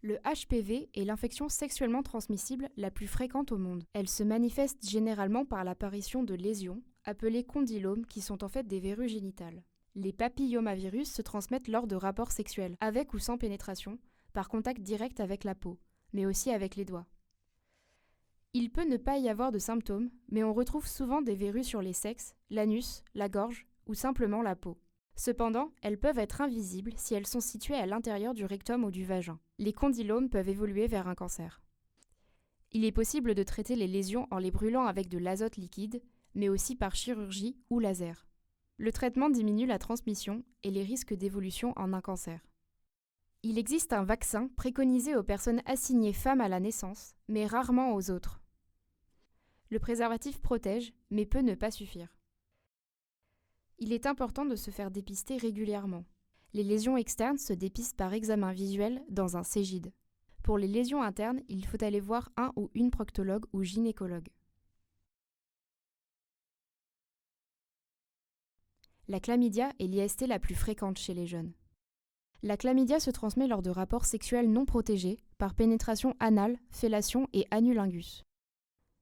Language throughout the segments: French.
Le HPV est l'infection sexuellement transmissible la plus fréquente au monde. Elle se manifeste généralement par l'apparition de lésions, appelées condylomes, qui sont en fait des verrues génitales. Les papillomavirus se transmettent lors de rapports sexuels, avec ou sans pénétration, par contact direct avec la peau, mais aussi avec les doigts. Il peut ne pas y avoir de symptômes, mais on retrouve souvent des verrues sur les sexes, l'anus, la gorge ou simplement la peau. Cependant, elles peuvent être invisibles si elles sont situées à l'intérieur du rectum ou du vagin. Les condylomes peuvent évoluer vers un cancer. Il est possible de traiter les lésions en les brûlant avec de l'azote liquide, mais aussi par chirurgie ou laser. Le traitement diminue la transmission et les risques d'évolution en un cancer. Il existe un vaccin préconisé aux personnes assignées femmes à la naissance, mais rarement aux autres. Le préservatif protège, mais peut ne pas suffire. Il est important de se faire dépister régulièrement. Les lésions externes se dépistent par examen visuel dans un cégide. Pour les lésions internes, il faut aller voir un ou une proctologue ou gynécologue. La chlamydia est l'IST la plus fréquente chez les jeunes. La chlamydia se transmet lors de rapports sexuels non protégés, par pénétration anale, fellation et anulingus.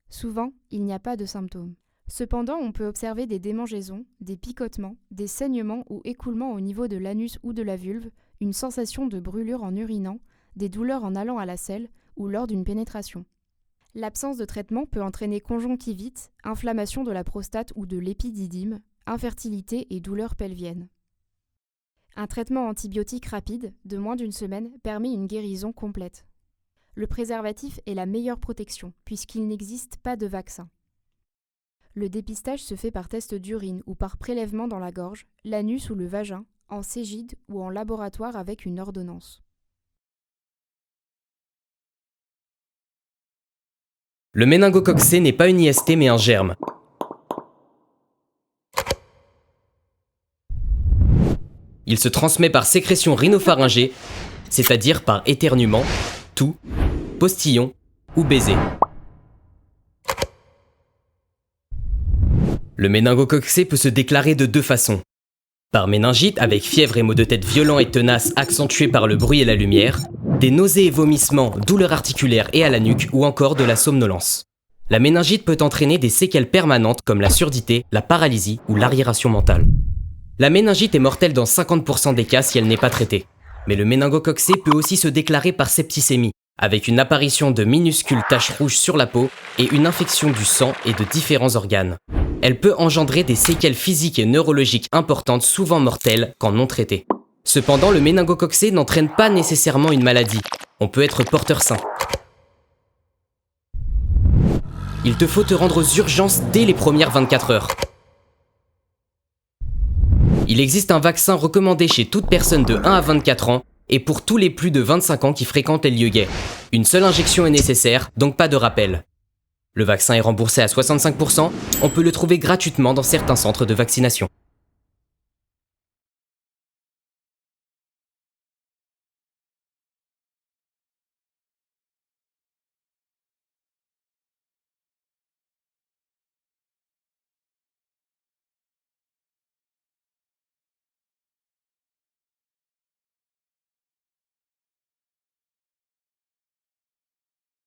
Souvent, il n'y a pas de symptômes. Cependant, on peut observer des démangeaisons, des picotements, des saignements ou écoulements au niveau de l'anus ou de la vulve, une sensation de brûlure en urinant, des douleurs en allant à la selle ou lors d'une pénétration. L'absence de traitement peut entraîner conjonctivite, inflammation de la prostate ou de l'épididyme, infertilité et douleurs pelviennes. Un traitement antibiotique rapide, de moins d'une semaine, permet une guérison complète. Le préservatif est la meilleure protection, puisqu'il n'existe pas de vaccin. Le dépistage se fait par test d'urine ou par prélèvement dans la gorge, l'anus ou le vagin, en cégide ou en laboratoire avec une ordonnance. Le méningocoque C n'est pas une IST mais un germe. Il se transmet par sécrétion rhinopharyngée, c'est-à-dire par éternuement, toux, postillon ou baiser. Le méningocoque C peut se déclarer de deux façons. Par méningite avec fièvre et maux de tête violents et tenaces accentués par le bruit et la lumière, des nausées et vomissements, douleurs articulaires et à la nuque ou encore de la somnolence. La méningite peut entraîner des séquelles permanentes comme la surdité, la paralysie ou l'arriération mentale. La méningite est mortelle dans 50% des cas si elle n'est pas traitée. Mais le méningocoque C peut aussi se déclarer par septicémie, avec une apparition de minuscules taches rouges sur la peau et une infection du sang et de différents organes. Elle peut engendrer des séquelles physiques et neurologiques importantes, souvent mortelles, quand non traitées. Cependant, le méningocoque C n'entraîne pas nécessairement une maladie. On peut être porteur sain. Il te faut te rendre aux urgences dès les premières 24 heures. Il existe un vaccin recommandé chez toute personne de 1 à 24 ans et pour tous les plus de 25 ans qui fréquentent les lieux gays. Une seule injection est nécessaire, donc pas de rappel. Le vaccin est remboursé à 65%, on peut le trouver gratuitement dans certains centres de vaccination.